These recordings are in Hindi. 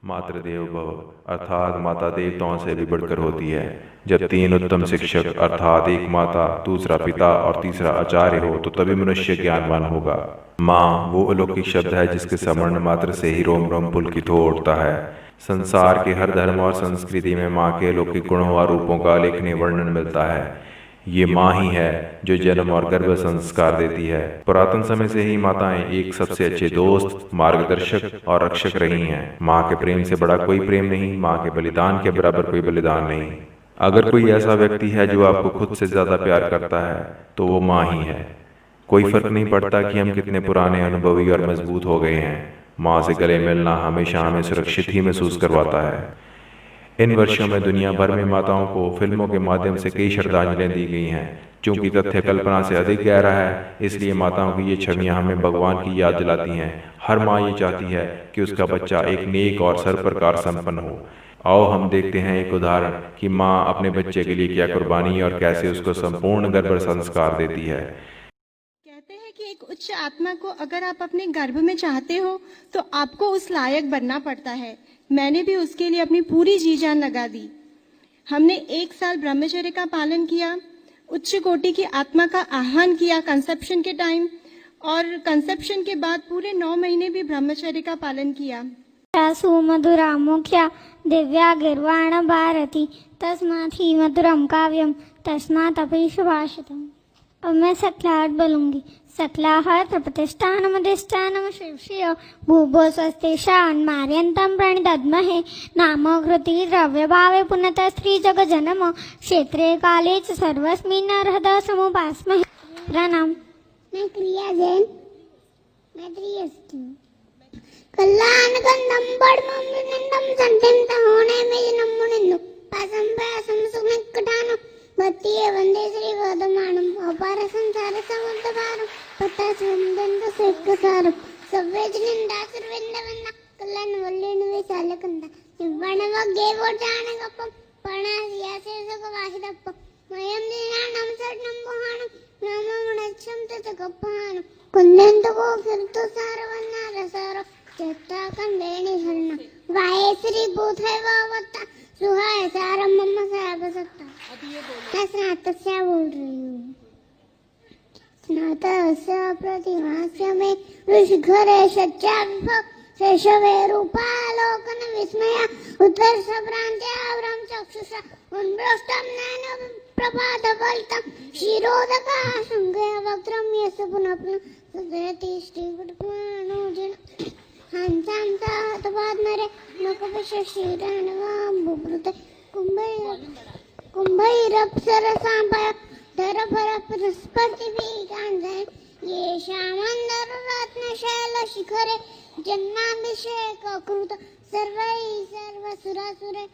मातृदेवो भव अर्थात माता देवताओं से भी बढ़कर होती है। जब तीन उत्तम शिक्षक अर्थात एक माता, दूसरा पिता और तीसरा आचार्य हो तो तभी मनुष्य ज्ञानवान होगा। माँ वो अलौकिक शब्द है जिसके स्मरण मात्र से ही रोम रोम पुलकित हो उठता है। संसार के हर धर्म और संस्कृति में माँ के अलौकिक गुणों और रूपों का लेखनीय वर्णन मिलता है। ये माँ ही है जो जन्म और गर्भ संस्कार देती है। पुरातन समय से ही माताएं एक सबसे अच्छे दोस्त, मार्गदर्शक और रक्षक रही हैं। माँ के प्रेम से बड़ा कोई प्रेम नहीं, माँ के बलिदान के बराबर कोई बलिदान नहीं। अगर कोई ऐसा व्यक्ति है जो आपको खुद से ज्यादा प्यार करता है तो वो माँ ही है। कोई फर्क नहीं पड़ता कि हम कितने पुराने, अनुभवी और मजबूत हो गए हैं, माँ से गले मिलना हमेशा हमें सुरक्षित ही महसूस करवाता है। इन वर्षों में दुनिया भर में माताओं को फिल्मों के माध्यम से कई श्रद्धांजलियां दी गई हैं। चूंकि तथ्य कल्पना से अधिक गहरा है, इसलिए माताओं की ये छवियां हमें भगवान की याद दिलाती हैं। हर माँ ये चाहती है कि उसका बच्चा एक नेक और सर्वप्रकार संपन्न हो। आओ हम देखते हैं एक उदाहरण कि माँ अपने बच्चे के लिए क्या कुर्बानी और कैसे उसको संपूर्ण गर्भ संस्कार देती है। कहते हैं कि एक उच्च आत्मा को अगर आप अपने गर्भ में चाहते हो तो आपको उस लायक बनना पड़ता है। मैंने भी उसके लिए अपनी पूरी जी जान लगा दी। हमने 1 साल ब्रह्मचर्य का पालन किया, उच्च कोटि की आत्मा का आह्वान किया कंसेप्शन के टाइम, और कंसेप्शन के बाद पूरे 9 महीने भी ब्रह्मचर्य का पालन किया। सुमधुरा मुख्या दिव्या गिर्वाण भारती तस्मात् ही मधुरम काव्यम तस्मात् अपि सुभाषितम। अब मैं सकलाहट बोलूंगी। सकलाहट प्रतिष्ठानम अधिष्ठानम शिवशिव भूभो स्वस्तिशान मार्यंतम प्रणिदद्महे नाम घृति द्रव्य भावे पुनः स्त्री जग जन्म क्षेत्रे काले च सर्वस्मिन् अर्हता समुपास्महे। प्रणाम। मैं क्रिया जैन, मैं त्रियस्ति। कल्याण गंधम बड़मम निंदम संतिम तहोने में नम्मुनिंदु पासम पासम सुनिकटानो भक्तिये वंदे श्री गोदमानम अपार संसार समुद्र पारम पता सुंदंत सेकसारम सवेज निंदा सर्वेंद वंदा कल्याण वल्लेन विशाल कंदा निव्वण वगे वोटान गप्पम पणासिया से सगवाहिदप्पम मयम निनानम सर्णम बुहानम नामम नच्छम तत गप्पानम कुंदंत को फिरतो सारवन्ना रसारो चट्टा कंडेनी हरना वाये श्री भूत है वावत्ता सुहाय सारम मम्मा साहब सत्ता। मैं स्नातस्य बोल रही हूँ। स्नातस्य प्रतिमास्य में ऋषिघरे सच्चा विभव शेषवे रूपालोकन विस्मया उत्तर सभ्रांत्या व्रम चक्षुषा उन्मृष्टम नैन प्रभात बलितम शिरोदका संगया वक्त्रम यस्य पुनः पुनः सदयति श्रीगुरुमानोजन हंसां सातवाद्मरे नकपशशिरानवां बुभृते कुंभैरप्सरसांपय धरफरपरस्पतिभिगान्धे येषामन्दररत्नशैलशिखरे जन्माभिषेककृत सर्वैः सर्वसुरासुरे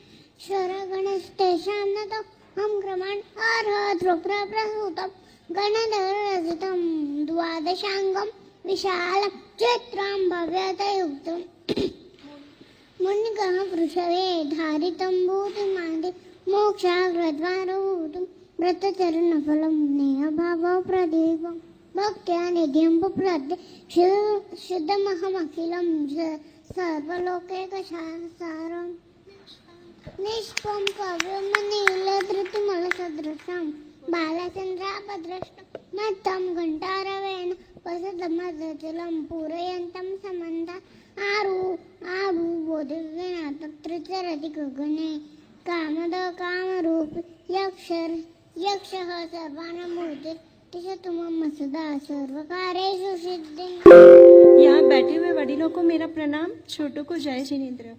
स्वरगणस्तेषां नतो हम क्रमान् अर्हद्रुप्रप्रसूतं गणधररचितं द्वादशाङ्गं विशालं चित्रं भव्यतयुक्तम् मुनिगः पृषवे धारितं भूतिमादि मोक्षाग्रद्वारभूतं व्रतचरणफलं नेहभावो प्रदीपं भक्त्या निधिं प्रद्य शुद्धमहमखिलं सर्वलोकैकसारम् निष्पं कव्यमनीलधृतिमलसदृशं बालचन्द्रापदृष्टं मत्तं घण्टारवेण वसतमदचलं पूरयन्तं समन्ता आरूबोधिव्येन तत्रचरति गगने कामद कामरूपी यक्षः सर्वानमूर्ति तिष्ठतु मम सदा सर्वकार्येषु सिद्धिं। यहाँ बैठे हुए वडीलों को मेरा प्रणाम, छोटों को जय जिनेन्द्र।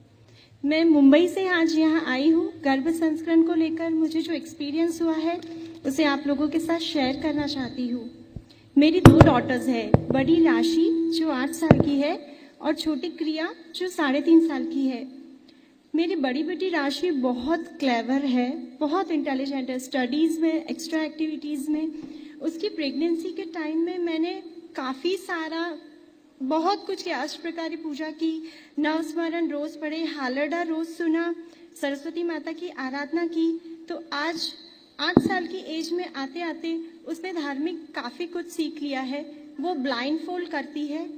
मैं मुंबई से आज यहाँ आई हूँ। गर्भ संस्करण को लेकर मुझे जो एक्सपीरियंस हुआ है उसे आप लोगों के साथ शेयर करना चाहती हूँ। मेरी 2 डॉटर्स हैं, बड़ी राशि जो 8 साल की है और छोटी क्रिया जो 3.5 साल की है। मेरी बड़ी बेटी राशि बहुत क्लेवर है, बहुत इंटेलिजेंट है, स्टडीज़ में, एक्स्ट्रा एक्टिविटीज़ में। उसकी प्रेगनेंसी के टाइम में मैंने काफ़ी सारा बहुत कुछ की अष्टप्रकारी पूजा की, नवस्मरण रोज पढ़े, हालरडा रोज सुना, सरस्वती माता की आराधना की। तो आज 8 साल की एज में आते आते उसने धार्मिक काफ़ी कुछ सीख लिया है। वो ब्लाइंड फोल्ड करती है,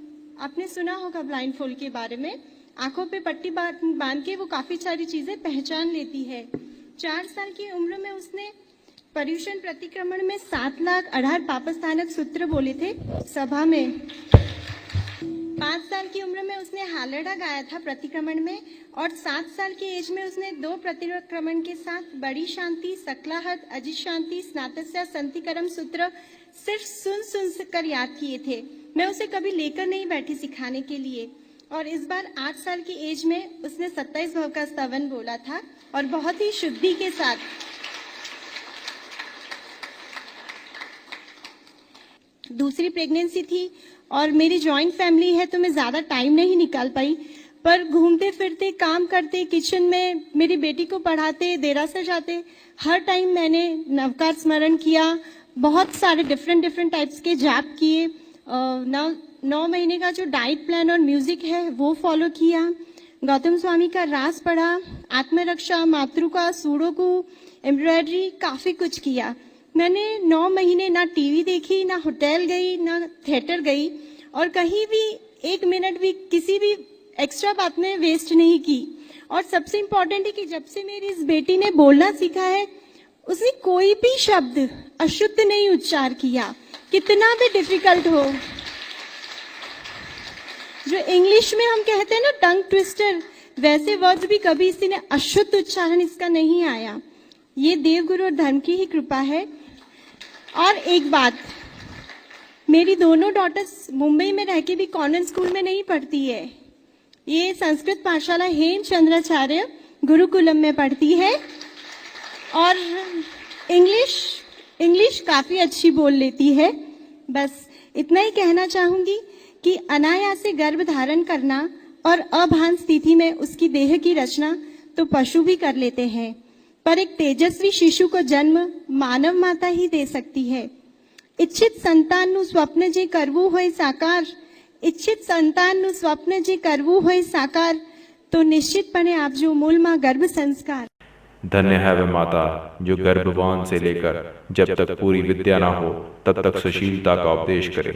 आपने सुना होगा ब्लाइंड फोल्ड के बारे में। आंखों पे पट्टी बांध के वो काफी सारी चीजें पहचान लेती है। 4 साल की उम्र में उसने पर्यूषण प्रतिक्रमण में 7,18,000 पापस्थानक सूत्र बोले थे सभा में। 5 साल की उम्र में उसने हालड़ा गाया था प्रतिक्रमण में, और 7 साल की एज में उसने 2 प्रतिक्रमण के साथ बड़ी शांति, सकलाहत, अजित शांति, स्नातस्या, संतिकरम सूत्र सिर्फ सुन कर याद किए थे। मैं उसे कभी लेकर नहीं बैठी सिखाने के लिए। और इस बार 8 साल की एज में उसने 27 भव का स्तवन बोला था, और बहुत ही शुद्धि के साथ। दूसरी प्रेगनेंसी थी और मेरी जॉइंट फैमिली है, तो मैं ज़्यादा टाइम नहीं निकाल पाई, पर घूमते फिरते काम करते, किचन में मेरी बेटी को पढ़ाते, देरासर जाते, हर टाइम मैंने नवकार स्मरण किया, बहुत सारे डिफरेंट टाइप्स के जाप किए। 9 महीने का जो डाइट प्लान और म्यूजिक है वो फॉलो किया। गौतम स्वामी का रास पढ़ा, आत्मरक्षा, मातृका, सूडोकू, एम्ब्रॉयडरी, काफ़ी कुछ किया। मैंने 9 महीने ना टीवी देखी, ना होटल गई, ना थिएटर गई, और कहीं भी 1 मिनट भी किसी भी एक्स्ट्रा बात में वेस्ट नहीं की। और सबसे इम्पोर्टेंट है कि जब से मेरी इस बेटी ने बोलना सीखा है, उसने कोई भी शब्द अशुद्ध नहीं उच्चार किया, कितना भी डिफिकल्ट हो। जो इंग्लिश में हम कहते हैं ना टंग ट्विस्टर, वैसे वर्ड्स भी कभी इसी ने अशुद्ध उच्चारण इसका नहीं आया। ये देवगुरु और धर्म की ही कृपा है। और एक बात, मेरी दोनों डॉटर्स मुंबई में रह के भी कॉन्वेंट स्कूल में नहीं पढ़ती है, ये संस्कृत पाठशाला हेमचंद्राचार्य गुरुकुलम में पढ़ती है, और इंग्लिश काफ़ी अच्छी बोल लेती है। बस इतना ही कहना चाहूँगी कि अनायास से गर्भ धारण करना और अभान स्थिति में उसकी देह की रचना तो पशु भी कर लेते हैं, पर एक तेजस्वी शिशु को जन्म मानव माता ही दे सकती है। इच्छित संतानનું સ્વપ્ન જે કરવું હોય સાકાર, इच्छित संतानનું સ્વપ્ન જે કરવું હોય સાકાર, तो निश्चितपणे आपजो मूलમાં गर्भ संस्कार। धन्य है वह माता जो गर्भवान से लेकर जब तक पूरी विद्या ना हो तब तक सुशीलता का उपदेश करे।